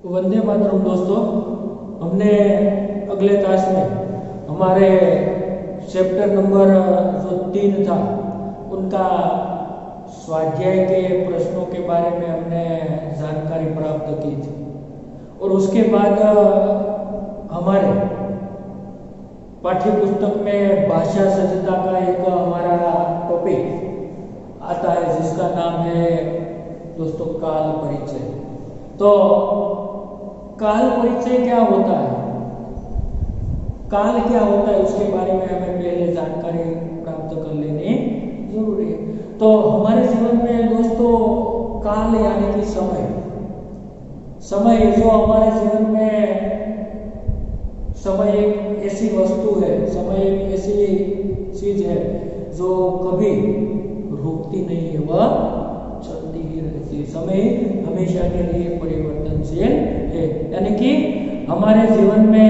वंदे मातरम दोस्तों, हमने अगले क्लास में हमारे चैप्टर नंबर जो 3 था उनका स्वाध्याय के प्रश्नों के बारे में हमने जानकारी प्राप्त की थी और उसके बाद हमारे पाठ्य पुस्तक में भाषा सज्जता का एक हमारा टॉपिक आता है जिसका नाम है दोस्तों काल परिचय। तो काल परिचय क्या होता है, काल क्या होता है उसके बारे में हमें पहले जानकारी प्राप्त कर लेनी जरूरी है। तो हमारे जीवन में दोस्तों काल यानी कि समय जो हमारे जीवन में समय एक ऐसी वस्तु है, समय एक ऐसी चीज है जो कभी रुकती नहीं है, वह चलती ही रहती है। समय हमेशा के लिए परिवर्तनशील है, यानी कि हमारे जीवन में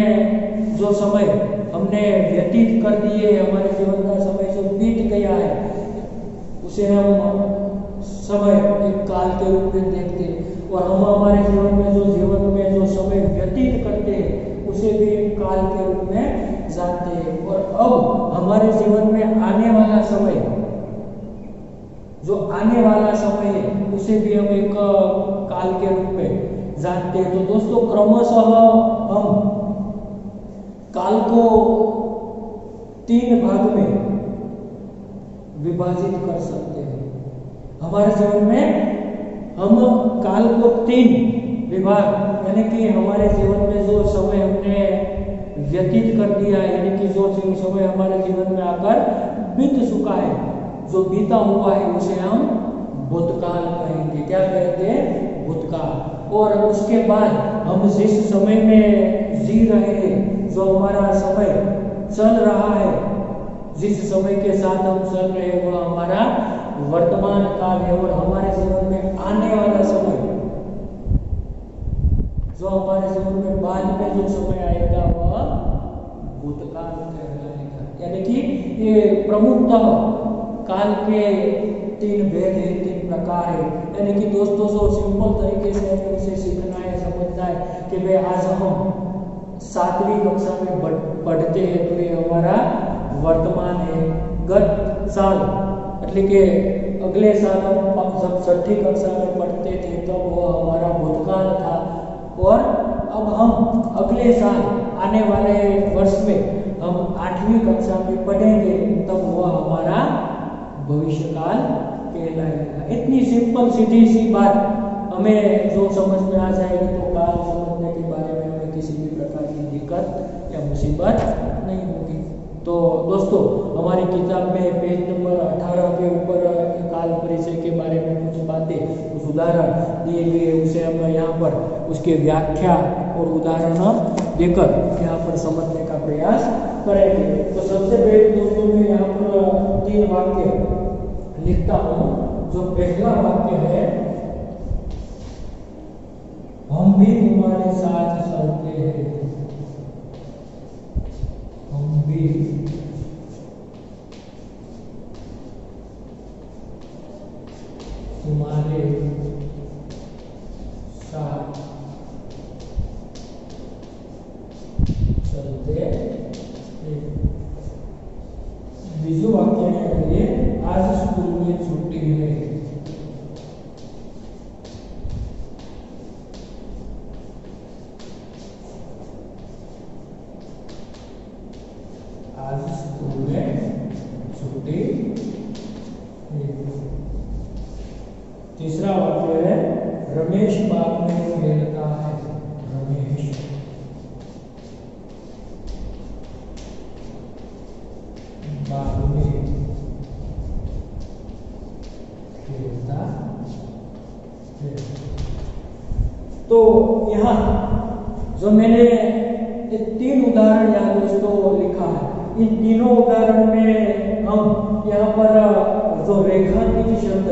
जो समय हमने व्यतीत कर दिए, हमारे जीवन का समय जो बीत गया है उसे हम समय एक काल के रूप में देखते हैं और हम हमारे जीवन में जो समय व्यतीत करते हैं उसे भी एक काल के रूप में जानते हैं। और अब हमारे जीवन में आने वाला समय, जो आने वाला समय है उसे भी हम एक काल के रूप में जानते हैं। तो दोस्तों क्रमशः हम काल को 3 भाग में विभाजित कर सकते हैं। हमारे जीवन में हम काल को 3 विभाग, यानी कि हमारे जीवन में जो समय हमने व्यतीत कर दिया है, यानी कि जो समय हमारे जीवन में आकर बीत चुका है, जो बीता हुआ है उसे हम भूतकाल कहेंगे। क्या कहते हैं? भूतकाल। और उसके बाद हम जिस समय में जी रहे हैं, जो हमारा समय चल रहा है, जिस समय के साथ हम चल रहे हैं वह हमारा वर्तमान काल है। और हमारे जीवन में आने वाला समय, जो हमारे जीवन में बाद में जो समय आएगा वह भूतकाल कहलाएगा। यानी कि ये प्रमुखतः काल के 3 भेद है, 3 प्रकार है। यानी कि दोस्तों जो सिंपल तरीके से हमें उसे सीखना है, समझना है कि भाई आज हम 7वीं कक्षा में पढ़ते हैं तो ये हमारा वर्तमान है। गत साल मतलब कि अगले साल हम जब 6ठी कक्षा में पढ़ते थे तब तो वह हमारा भूतकाल था और अब हम अगले साल आने वाले वर्ष में हम 8वीं कक्षा में पढ़ेंगे तब वह हमारा भविष्यकाल कहलाएगा। इतनी सिंपल सीधी सी बात हमें जो समझ में आ जाएगी तो काल समझने के बारे में हमें किसी भी प्रकार की दिक्कत या मुसीबत नहीं होगी। तो दोस्तों हमारी किताब में पेज नंबर 18 के ऊपर काल परिचय के बारे में कुछ बातें, कुछ उदाहरण दिए गए, उसे हम यहाँ पर उसके व्याख्या और उदाहरण देकर यहाँ पर समझने का प्रयास करेंगे। तो सबसे पहले दोस्तों मैं यहाँ पर 3 वाक्य लिखता हूँ। जो पहला वाक्य है, हम भी तुम्हारे साथ चलते हैं, हम भी तुम्हारे साथ चलते हैं। बीजो वाक्य है, आज स्कूल में छुट्टी है, आज स्कूल में छुट्टी है। तीसरा वाक्य है, रमेश बाग में खेलता है, रमेश बाग में खेलता है। तो यहाँ जो मैंने ये 3 उदाहरण यहाँ दोस्तों लिखा है, इन तीनों उदाहरण में हम यहाँ पर जो रेखांकित शब्द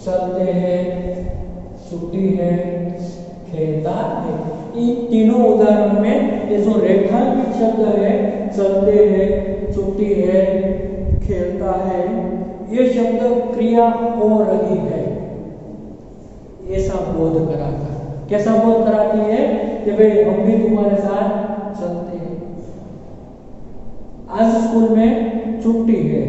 चलते हैं, छुट्टी है, खेलता है, इन तीनों उदाहरण में ये जो रेखांकित शब्द है, चलते हैं, छुट्टी है, खेलता है, ये शब्द क्रिया हो रही है ऐसा बोध कराता है। कैसा बोध कराती है कि भाई हम भी तुम्हारे साथ चलते हैं। आज स्कूल में छुट्टी है,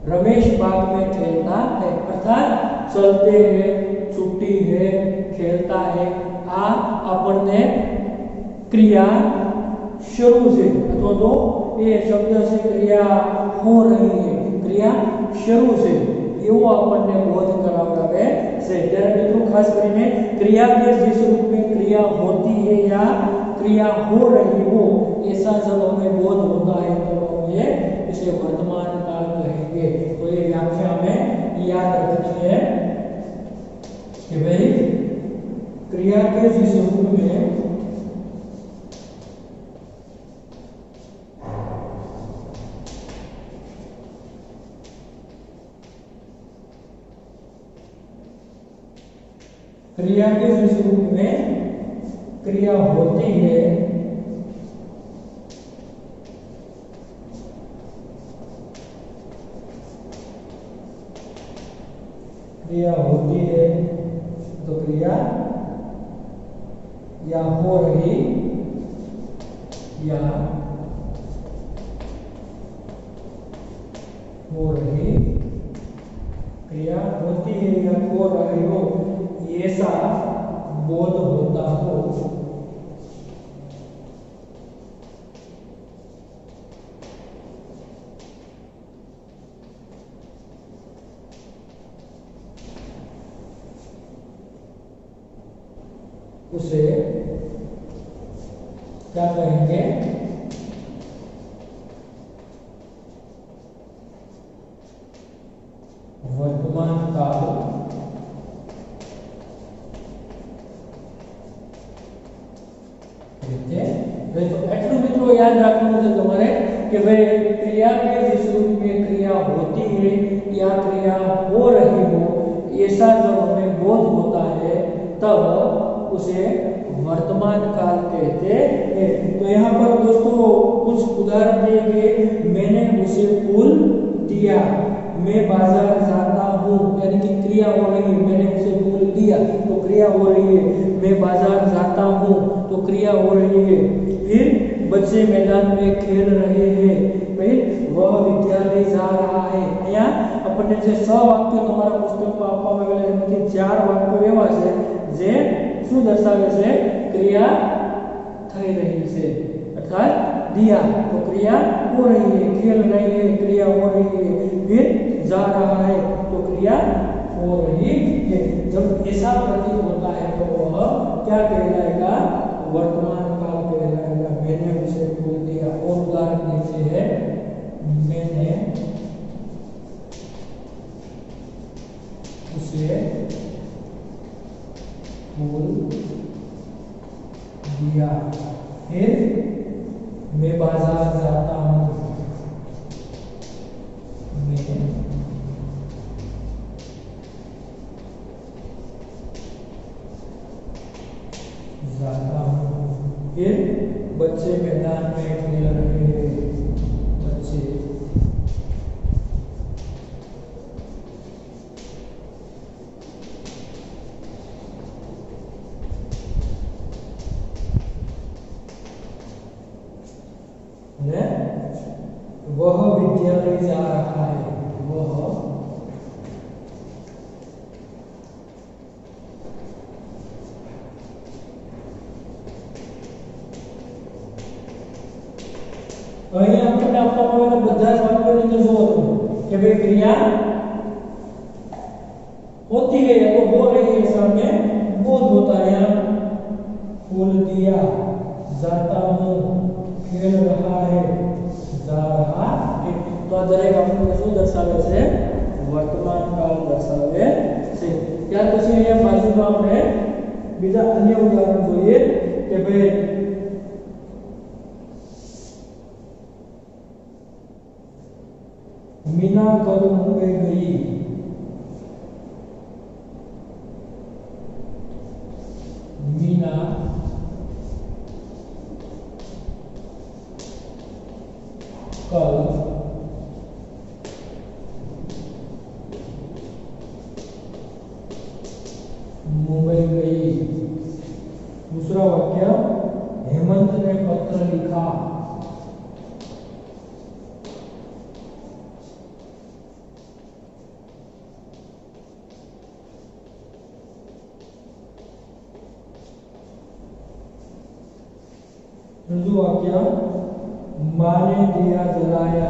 रमेश बाग में खेलता है, अर्थात चलते हैं, छुट्टी है, खेलता है। आ अपने क्रिया शुरू से अथवा तो ये शब्द से क्रिया हो रही है, क्रिया शुरू से एवं अपने बोध करावे से। त्यारे मित्रों खास करीने क्रिया के जिस रूप में क्रिया होती है या क्रिया हो रही हो ऐसा जब हमें बोध होता है तो हम ये इसे वर्तमान काल कहेंगे। तो ये व्याख्या हमें याद रखनी है कि भाई क्रिया के जिस रूप में क्रिया के जिस रूप में क्रिया होती है तो क्रिया या हो रही क्रिया होती है या हो रही हो ऐसा बोध होता हो उसे क्या कहेंगे? वर्तमान काल तो याद रखना है तुम्हारे कि भाई क्रिया के जिस रूप में क्रिया होती है या क्रिया हो रही हो ऐसा जब हमें बोध होता है तब उसे वर्तमान काल कहते हैं। तो यहाँ पर दोस्तों कुछ उदाहरण दिए गए। मैंने उसे फूल दिया, मैं बाजार जाता हूँ, यानी कि क्रिया हो रही है, मैंने उसे फूल दिया तो क्रिया हो रही है, मैं बाजार जाता हूँ तो क्रिया हो रही है। फिर बच्चे मैदान में खेल रहे हैं, फिर वह विद्यालय जा रहा है। यहाँ अपने जे 6 वाक्य તમારા પુસ્તકમાં આપવામાં આવેલા છે એમાંથી 4 વાક્યો એવા છે જે શું દર્શાવે છે? ક્રિયા થઈ રહી છે, अर्थात दिया तो क्रिया हो रही है, खेल रही है क्रिया हो रही है, फिर जा रहा है तो क्रिया हो रही है। जब ऐसा प्रतीत होता है तो वह क्या कहलाएगा? वर्तमान काल कहलाएगा। मैंने उसे फूल दिया। और उदाहरण देखिए, मैंने उसे फूल दिया, फिर मैं बाजार जाता हूँ, मैं जाता हूँ, फिर बच्चे मैदान में खेल रहे हैं, बच्चे वह विद्यालय जा रहा है, वह અહીંયા આપણને આપવામાં આવેલા બધા જ વાક્યોની અંદર જોવો કે ભાઈ ક્રિયા होती है या तो हो रही है, सामने बोध होता है। यहाँ फूल दिया, जाता हूँ, खेल रहा है, जा रहा है। तो आ दरेक આપણને શું દર્શાવે છે? વર્તમાન કાળ દર્શાવે છે। ત્યાર પછી અહીંયા બાજુમાં આપણે બીજા અન્ય ઉદાહરણ જોઈએ કે ભાઈ मीना कल मुंबई गई, मीना कल मुंबई गई। दूसरा वाक्य, हेमंत ने पत्र लिखा। तीसरा वाक्य, माँ ने दिया जलाया।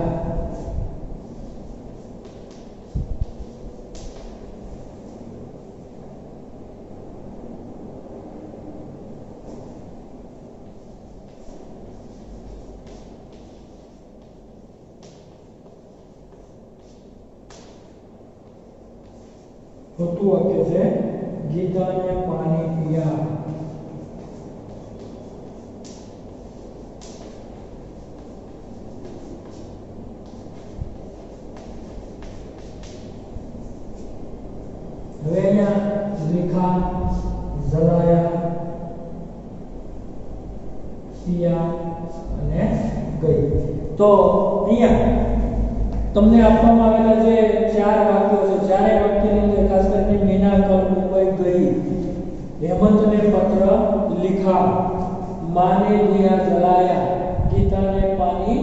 चौथा वाक्य से, गीता ने पानी पिया। लिखा, जलाया, पिया અને ગઈ। તો અહીંયા તમને આપવામાં આવેલા જે ચાર વાક્યો છે, ચારે વાક્યની અંદર ખાસ કરીને મીના કલ મુંબઈ ગઈ, हेमंत ने पत्र लिखा, माँ ने दिया जलाया, गीता ने पानी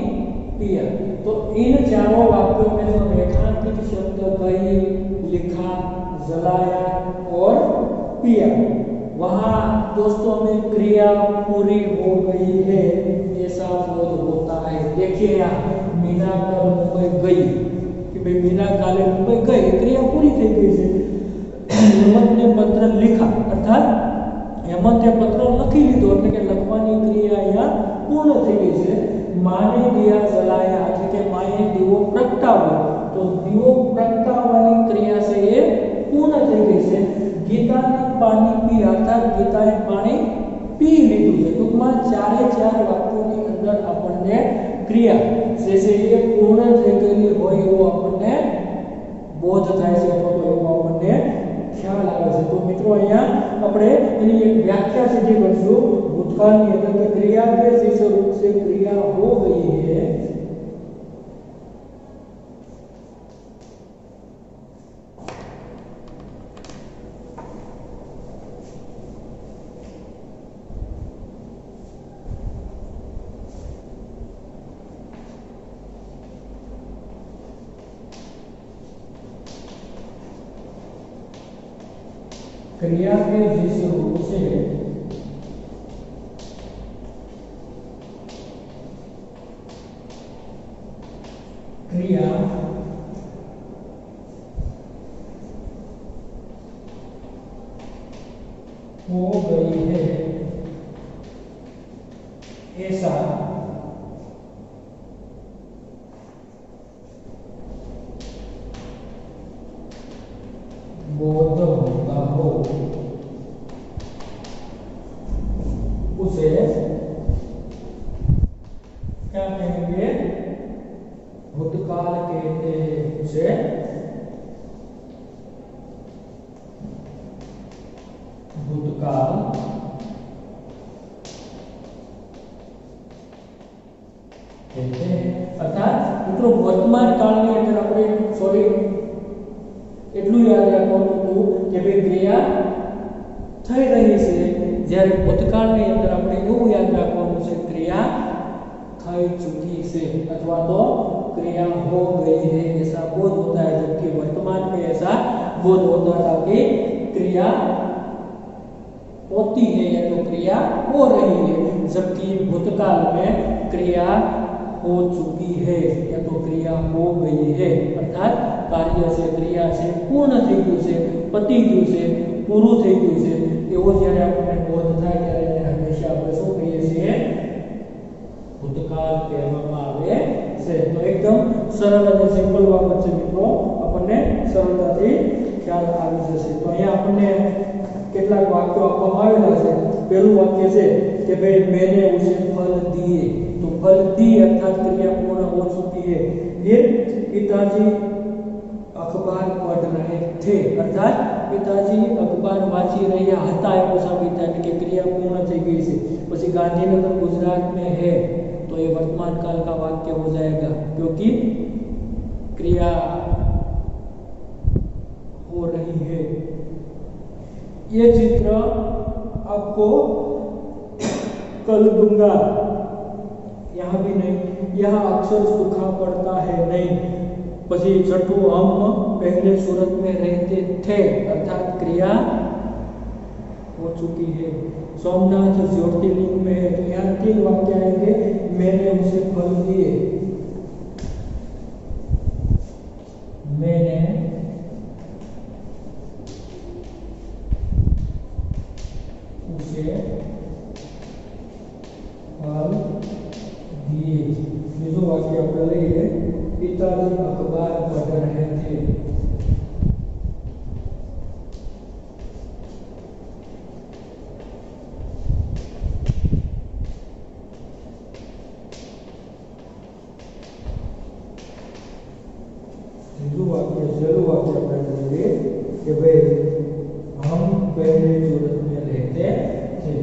पिया। तो इन चारों वाक्यों में जो रेखांकित शब्द गई, लिखा, जलाया और पिया, वहां दोस्तों में क्रिया पूरी हो गई है ऐसा बोध होता है। देखिए यहाँ मीना कल मुंबई गई कि भाई मीना काले मुंबई गई, क्रिया पूरी થઈ ગઈ છે। हेमंत ने पत्र लिखा अर्थात हेमंते पत्र लखी लीधो એટલે કે લખવાની ક્રિયા અહીંયા પૂર્ણ થઈ ગઈ છે। માને દિયા જલાયા એટલે કે માએ દીવો પ્રગટાવ્યો, તો દીવો પ્રગટાવવાની ક્રિયા છે એ પૂર્ણ થઈ ગઈ છે। ગીતાને પાણી પી અર્થાત ગીતાએ પાણી પી લીધું છે। ટૂંકમાં ચારે ચાર વાક્યોની અંદર આપણને ક્રિયા જે છે એ પૂર્ણ થઈ ગયેલી હોય એવો આપણને બોધ થાય છે અથવા તો એવો આપણને ખ્યાલ આવે છે। તો મિત્રો અહીંયા આપણે એની એક વ્યાખ્યા સીધી કરશું। ભૂતકાળની અંદર કે ક્રિયા के शेष रूप से क्रिया हो गई है, क्रिया के जिस रूप से क्रिया हो गई है ऐसा बोध होता हो उसे क्या कहेंगे? भूतकाल कहते हैं। उसे भूतकाल कहते हैं। अर्थात મિત્રો વર્તમાન કાળની અંદર આપણે સોરી એટલું યાદ રાખવાનું હતું કે ભાઈ ક્રિયા થઈ રહી છે, જ્યારે ભૂતકાળની અંદર આપણે એવું યાદ રાખવાનું છે ક્રિયા થઈ ચૂકી છે અથવા તો क्रिया हो गई है ऐसा बोध होता है, जबकि वर्तमान में ऐसा बोध होता था कि क्रिया होती है या तो क्रिया हो रही है, जबकि भूतकाल में क्रिया हो चुकी है या तो क्रिया हो गई है। अर्थात कार्य से क्रिया से पूर्ण થઈ ગયું છે, પતી ગયું છે, પૂરું થઈ ગયું છે એવો જ્યારે આપણને બોધ થાય ત્યારે એને હંમેશા આપણે શું કહીએ છીએ? ભૂતકાળ કહેવામાં આવે છે। તો એકદમ સરળ અને સિમ્પલ બાબત છે મિત્રો, આપણને સરળતાથી ખ્યાલ આવી જશે। તો અહીંયા આપણને કેટલાક વાક્યો આપવામાં આવેલા છે। પહેલું વાક્ય છે કે ભાઈ मैंने उसे फल दिए, तो फल दी अर्थात क्रिया पूर्ण हो चुकी है। फिर पिताजी अखबार पढ़ रहे थे अर्थात पिताजी अखबार वांची રહ્યા હતા એવો સાબિત થાય કે ક્રિયા પૂર્ણ થઈ ગઈ છે। પછી ગાંધીનગર गुजरात में है तो ये वर्तमान काल का वाक्य हो जाएगा क्योंकि क्रिया हो रही है। ये चित्र आपको कल दूंगा, यहाँ भी नहीं, यहाँ अक्षर सूखा पड़ता है नहीं। પછી छठू हम पहले सूरत में रहते थे अर्थात क्रिया हो चुकी है। सोमनाथ ज्योतिर्लिंग में है, तो यहाँ 3 वाक्य आएंगे। मैंने उसे फल दिए, मैंने उसे फल दिए। बीजो वाक्य આપણે લઈએ, पिताजी अखबार पढ़ रहे थे। तीसરું वाक्य છેલ્લું वाक्य આપણે જોઈએ કે ભાઈ हम पहले सूरत में रहते थे।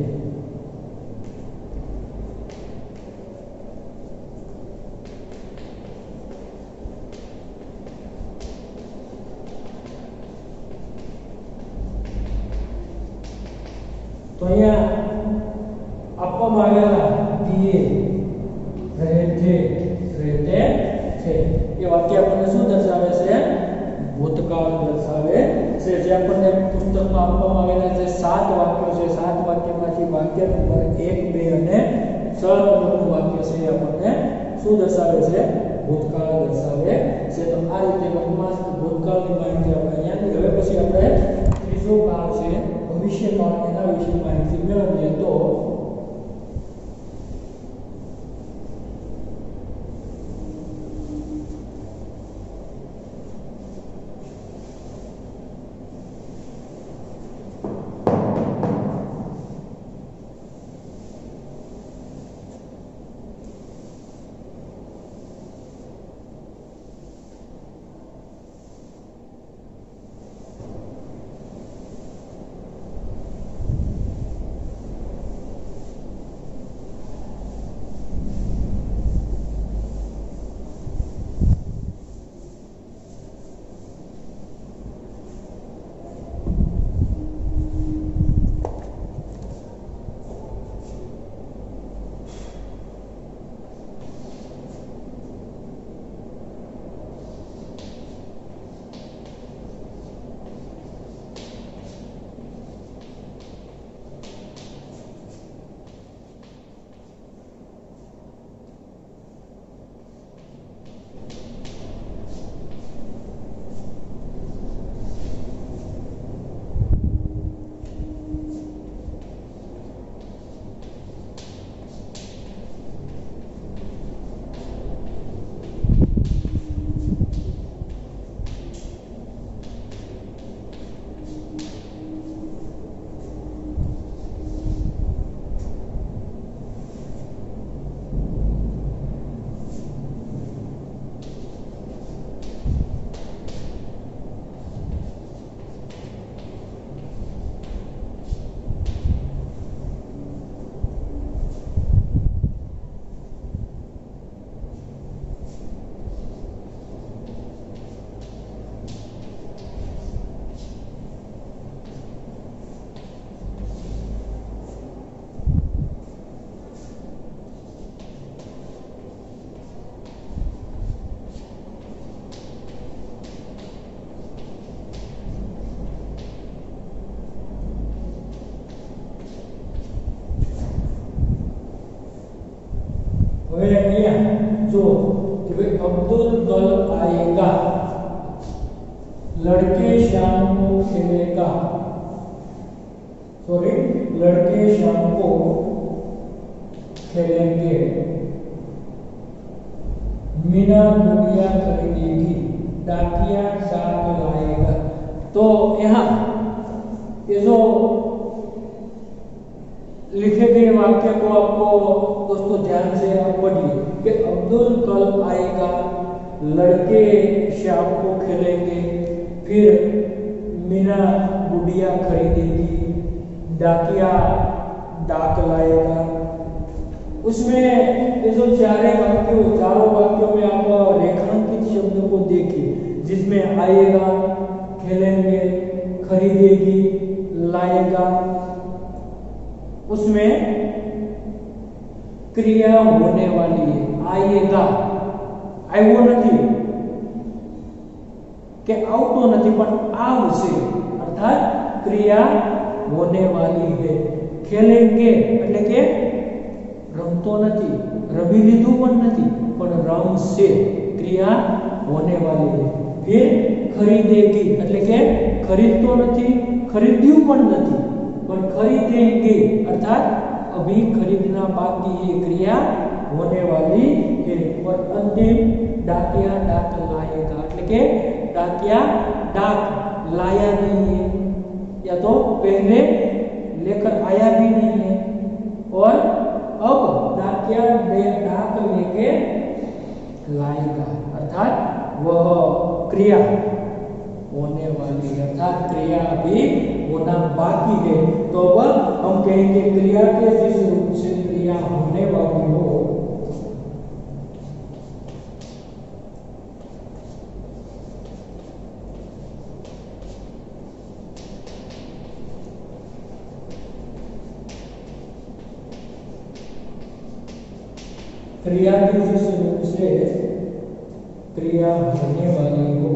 तो અહીંયા આપવામાં આવેલા दिए रहते थे ये वाक्य આપણને શું દર્શાવે છે? ભૂતકાળ દર્શાવે છે। જે આપણને પુસ્તકમાં આપવામાં આવેલા જે 7 વાક્યો છે, 7 વાક્યમાંથી વાક્ય નંબર 1, 2 અને 6 નંબરનું વાક્ય છે એ આપણને શું દર્શાવે છે? ભૂતકાળ દર્શાવે છે। તો આ રીતે વર્તમાન ભૂતકાળની માહિતી આપણે અહીંયા હવે પછી આપણે ત્રીજો ભાગ છે ભવિષ્યકાળ, એના વિશે માહિતી મેળવીએ। તો जो कि भाई अब्दुल कल आएगा, लड़के शाम को खेलेगा, सॉरी लड़के शाम को खेलेंगे, मीना गुड़िया खरीदेगी, डाकिया डाक लाएगा। तो यहाँ ये जो लिखे गए वाक्य को आपको दोस्तों ध्यान से आप पढ़िए कि अब्दुल कल आएगा, लड़के शाम को खेलेंगे, फिर मीना गुड़िया खरीदेगी, डाकिया डाक लाएगा। उसमें ये जो चारों वाक्यों में आप रेखांकित शब्दों को देखिए, जिसमें आएगा, खेलेंगे, खरीदेगी, लाएगा, उसमें क्रिया होने वाली है, आएगा, આવ્યો નથી કે આવતો નથી પણ આવશે, અર્થાત ક્રિયા होने वाली है। खेलेंगे એટલે કે રમતો નથી, રમી લીધું પણ નથી પણ રમશે, ક્રિયા होने वाली है। फिर खरीदेगी એટલે કે खरीदतो નથી, खरीद्યું પણ નથી પણ खरीदेंगे अर्थात अभी खरीदना बाकी है, क्रिया होने वाली है। और अंतिम डाकिया डाक लाएगा એટલે કે डाकिया डाक लाया नहीं है या तो पहले लेकर आया भी नहीं है और अब डाकिया डाक लेके लाएगा अर्थात वह क्रिया होने वाली है, अर्थात क्रिया अभी होना बाकी है। तो अब हम कहेंगे क्रिया के जिस रूप से क्रिया होने वाली हो क्रिया के जिस रूप से क्रिया होने वाली हो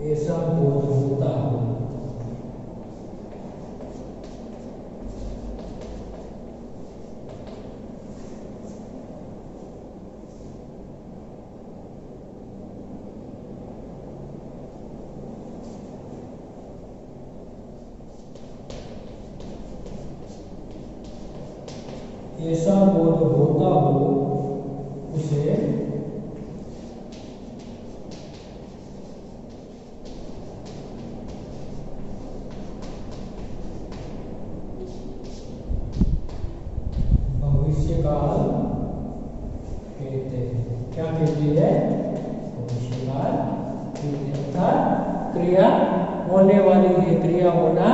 ऐसा बोध होता हो। ऐसा बोध होता हो उसे भविष्यकाल कहते हैं। क्या कहते हैं? भविष्यकाल अर्थात क्रिया होने वाली है, क्रिया होना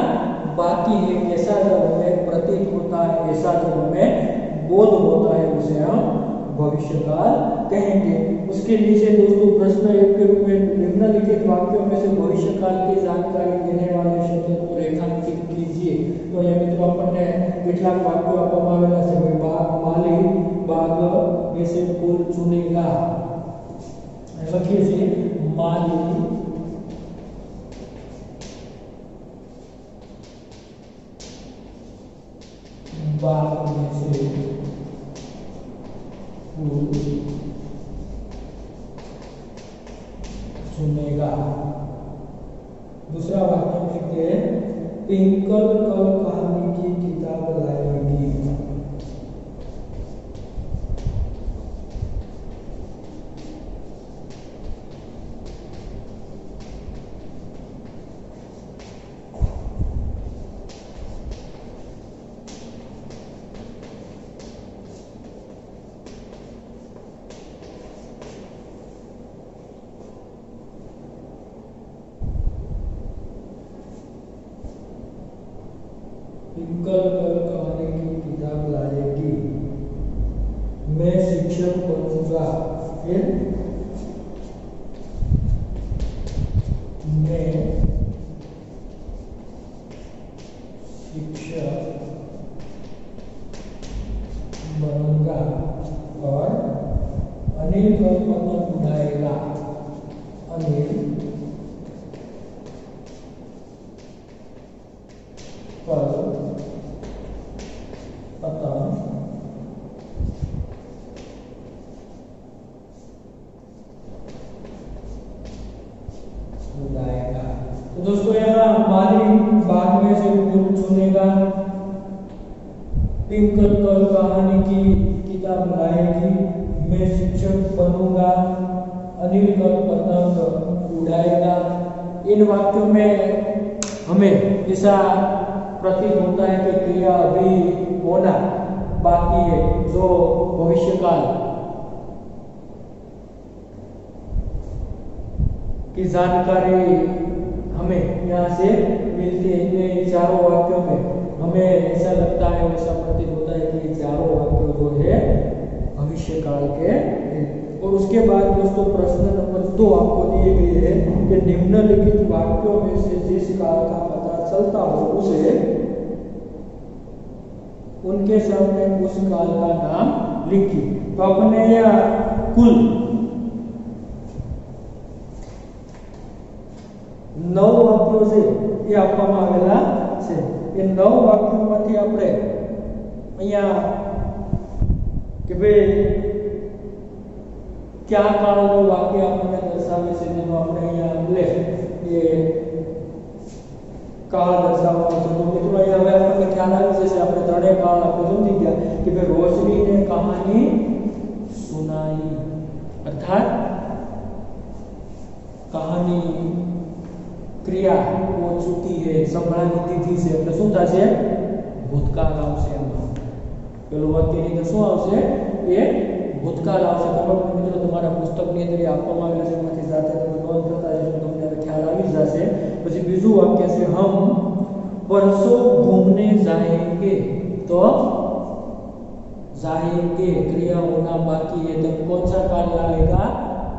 बाकी है, ऐसा जब हमें प्रतीत होता है, ऐसा जब हमें बोध होता है उसे हम भविष्यकाल कहेंगे। उसके नीचे दोस्तों प्रश्न एक के रूप में निम्नलिखित वाक्यों में से भविष्यकाल की जानकारी देने वाले शब्दों को रेखांकित कीजिए। तो ये मित्रों अपने કેટલાક વાક્યો આપવામાં આવેલા છે, બાગ માલી બાગ में से फूल चुनेगा, લખીએ છીએ માલી बाग में से फूल चुनेगा। दूसरा वाक्य लिखते हैं ट्विंकल कल कहानी की किताब लाएगी। ट्विंकल कल कहानी की किताब लाएगी, मैं शिक्षक बनूंगा। फिर मैं शिक्षक बनूंगा और अनिल कल पतंग उड़ाएगा। अनिल कल पतंग उड़ाएगा। तो दोस्तों यहाँ माली बाग में से फूल चुनेगा, ट्विंकल कल कहानी की किताब लाएगी, मैं शिक्षक बनूंगा, अनिल कल पतंग उड़ाएगा। इन वाक्यों में हमें ऐसा प्रतीत होता है कि क्रिया अभी होना बाकी है, जो भविष्यकाल की जानकारी हमें यहाँ से मिलती है। इन चारों वाक्यों में हमें ऐसा लगता है, ऐसा प्रतीत काल के हैं। और उसके बाद दोस्तों प्रश्न नंबर 2 आपको दिए गए हैं कि निम्नलिखित वाक्यों में से जिस काल का पता चलता हो उसे उनके सामने उस काल का नाम लिखिए। तो अपने यहाँ कुल 9 વાક્યો છે એ આપવામાં આવેલા છે। એ 9 વાક્યોમાંથી આપણે અહીંયા કે ભાઈ क्या काळનો વાક્ય આપણને દર્શાવે છે જેનો આપણે અહીંયા લે એ કાળ દર્શાવવાનો છે। તો મિત્રો અહીંયા હવે આપણને ખ્યાલ આવી જશે આપણે ત્રણેય કાળ આપણે સમજી ગયા કે ભાઈ રોશની ને કહાની સુનાઈ अर्थात कहानी क्रिया हो चुकी है संभळानी तिथि से એટલે શું થશે ભૂતકાળ આવશે એમાં પેલું વાક્યની અંદર શું આવશે એ ભૂતકાળ આવશે। તમે મિત્રો તમારા પુસ્તકની અંદર આપવામાં આવેલા છે એમાંથી સાથે તમે નોંધ કરતા જશો તમને હવે ખ્યાલ આવી જશે। પછી બીજું વાક્ય છે हम परसों घूमने जाएंगे। तो जाएंगे क्रिया होना बाकी है तो कौन सा काल लाएगा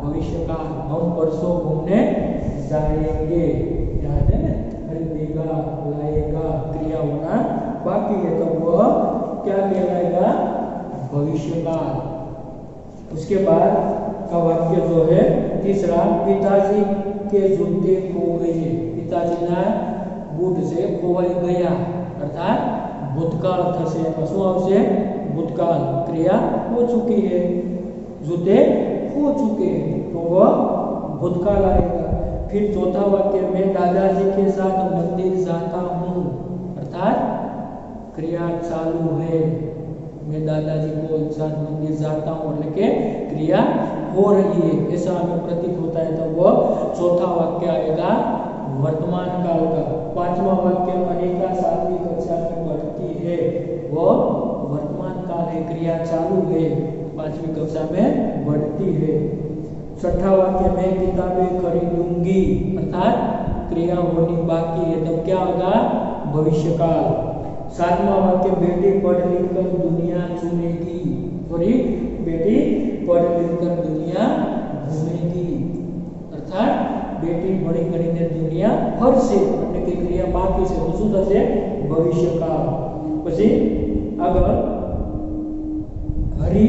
भविष्य काल। हम परसों घूमने जाएंगे याद है ना खरीदेगा लाएगा क्रिया होना बाकी है तो वह क्या कहलाएगा भविष्य काल। उसके बाद का वाक्य जो है तीसरा पिताजी के जूते खो गए। पिताजी ना बूट से खोवाई गया अर्थात भूतकाल थशे एमां शुं आवशे भूतकाल क्रिया हो चुकी है जूते खो चुके हैं तो वह भूतकाल आएगा। फिर चौथा वाक्य में दादाजी के साथ मंदिर जाता हूँ अर्थात क्रिया चालू है मैं दादाजी को साथ मंदिर जाता हूँ मतलब के क्रिया हो रही है ऐसा हमें प्रतीत होता है तो वह चौथा वाक्य आएगा वर्तमान काल का। पांचवा वाक्य अनिका 7वीं कक्षा में पढ़ती है वह वर्तमान काल है क्रिया चालू है 5वीं कक्षा में बढ़ती है। छठा वाक्य में किताबें खरीदूंगी अर्थात क्रिया होनी बाकी है तब क्या होगा भविष्य काल। 7वां वाक्य बेटी पढ़ लिख कर दुनिया चुनेगी सॉरी बेटी पढ़ लिख कर दुनिया घूमेगी अर्थात बेटी भणी गणीने दुनिया फरशे એટલે કે ક્રિયા બાકી છે તો શું થશે ભવિષ્ય કાળ। પછી આગળ हरि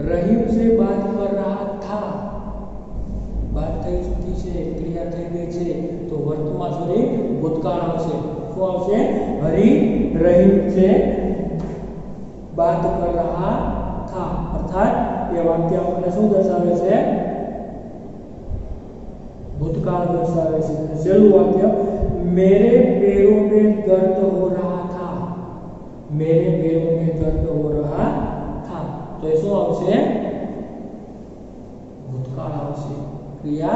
रहीम से बात कर रहा था बात થઈ ચૂકી છે ક્રિયા થઈ ગઈ છે તો વર્તમાન સॉरी ભૂતકાળ આવશે શું આવશે हरि रहीम से बात कर रहा था अर्थात ये वाक्य આપણને શું દર્શાવે છે भूतकाल दर्शावे છે। છેલ્લું વાક્ય मेरे पैरों में दर्द हो रहा था मेरे पैरों में दर्द हो रहा था तो ये શું આવશે भूतकाल आवશે क्रिया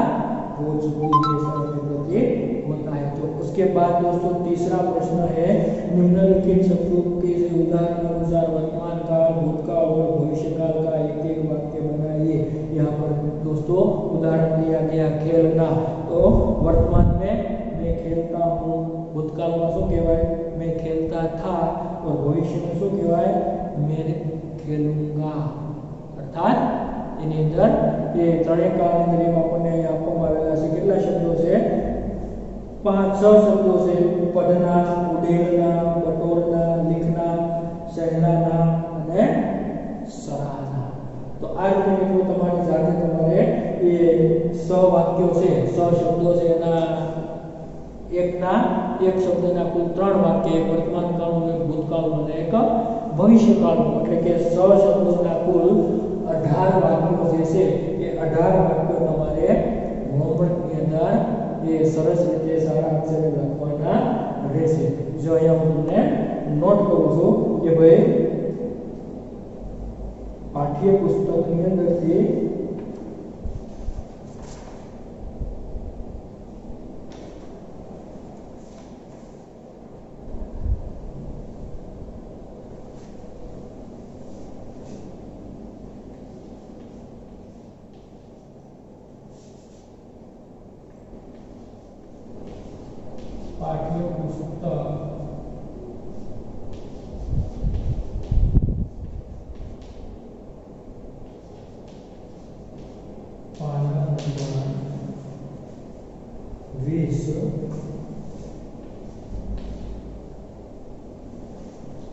हो चुकी है समय प्रतीत होता है। तो उसके बाद दोस्तों तीसरा प्रश्न है निम्नलिखित शब्दों के उदाहरण अनुसार वर्तमान काल भूतकाल और भविष्य काल का एक एक वाक्य बनाइए। यहाँ पर दोस्तों उदाहरण दिया गया खेलना तो वर्तमान में मैं खेलता हूँ भूतकाल में शू कहवाय मैं खेलता था और भविष्य में शू कहवाय मैं खेलूंगा अर्थात એની અંદર એ ત્રણેય કાળ અંદર આપણને અહીં આપવામાં આવેલા છે કેટલા શબ્દો છે 5-6 શબ્દો છે પઢના ઉડેલના બટોરના लिखना सहलाना અને સરાહના। તો આ રીતે મિત્રો તમારી સાથે તમારે એ 6 વાક્યો છે 6 શબ્દો છે એના એક શબ્દના કુલ 3 વાક્ય એક વર્તમાન કાળનું એક ભૂતકાળનું અને એક ભવિષ્યકાળનું એટલે કે 6 શબ્દોના કુલ 18 વાક્યો જે છે એ 18 વાક્યો તમારે હોમવર્કની અંદર એ સરસ રીતે સારા અક્ષરે લખવાના રહેશે। જો અહીંયા હું તમને નોટ કરું છું કે ભાઈ પાઠ્ય પુસ્તકની અંદરથી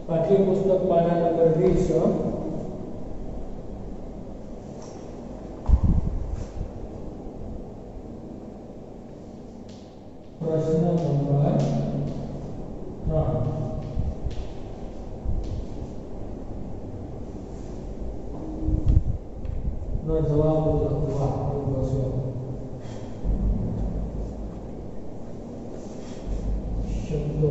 પાઠ્યપુસ્તક પાના નંબર 20 પ્રશ્ન નંબર 3 નો જવાબ લખવા બસો શબ્દો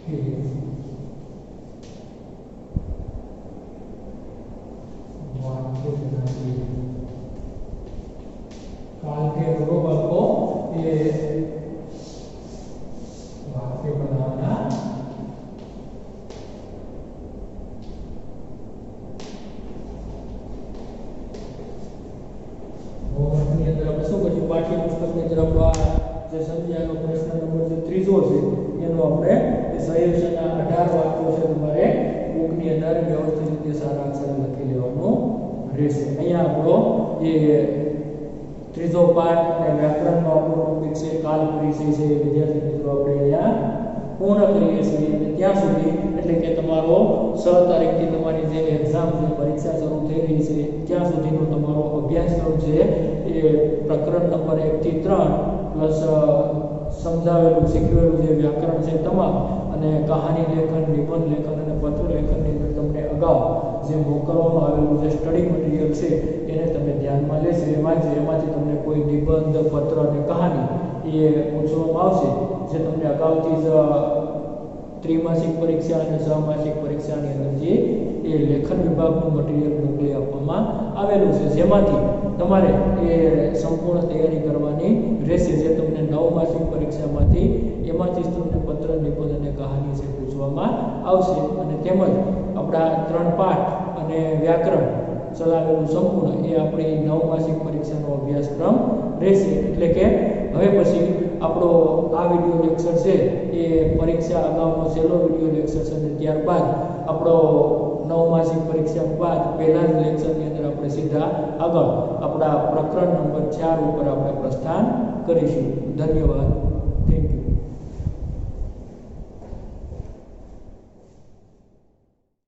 કે वाक्य बनाइए काल के बरोबर को ये वाक्य बनाना होमवर्क ની અંદર આપણે શું કર્યું પાઠ્યપુસ્તકની તરફ જે સમજ્યાનો પ્રશ્ન નંબર જે ત્રીજો છે એનો આપણે સંયોજનના 18 વાક્યો છે તમારે બુકની અંદર વ્યવસ્થિત રીતે સારા અક્ષરે લખી લેવાનું રહેશે અહીંયા આપણો જે ત્રીજો પાઠ અને વ્યાકરણનો આપણો ટોપિક છે કાલ પરિચય છે વિદ્યાર્થી મિત્રો આપણે અહીંયા પૂર્ણ કરીએ છીએ અને ત્યાં સુધી એટલે કે તમારો 6 તારીખથી તમારી જે એક્ઝામ છે પરીક્ષા શરૂ થઈ રહી છે ત્યાં સુધીનો તમારો અભ્યાસક્રમ છે એ પ્રકરણ નંબર 1 થી 3 પ્લસ સમજાવેલું શીખવેલું જે વ્યાકરણ છે તમામ અને કહાની લેખન નિબંધ લેખન અને પત્ર લેખનની અંદર તમને અગાઉ જે મોકલવામાં આવેલું જે સ્ટડી મટીરીયલ છે એને તમે ધ્યાનમાં લેશો એમાંથી તમને કોઈ નિબંધ પત્ર અને કહાની એ પૂછવામાં આવશે જે તમને અગાઉથી જ ત્રિમાસિક પરીક્ષા અને સહમાસિક પરીક્ષાની અંદર જે એ લેખન વિભાગનું મટીરીયલ મોકલી આપવામાં આવેલું છે જેમાંથી તમારે એ સંપૂર્ણ તૈયારી કરવાની રહેશે જે તમને નવમાસિક પરીક્ષામાંથી એમાંથી જ તમને પત્ર નિબંધ અને કહાની છે પૂછવામાં આવશે અને તેમજ આપણા 3 પાઠ અને વ્યાકરણ ચલાવેલું સંપૂર્ણ એ આપણી નવમાસિક પરીક્ષાનો અભ્યાસક્રમ રહેશે એટલે કે હવે પછી આપણો આ વિડિયો લેક્ચર છે એ પરીક્ષા અગાઉનો છેલ્લો વિડિયો લેક્ચર છે અને ત્યારબાદ આપણો નવમાસિક પરીક્ષા બાદ પહેલા જ લેક્ચરની અંદર આપણે સીધા આગળ આપણા પ્રકરણ નંબર 4 ઉપર આપણે પ્રસ્થાન કરીશું ધન્યવાદ થેન્ક યુ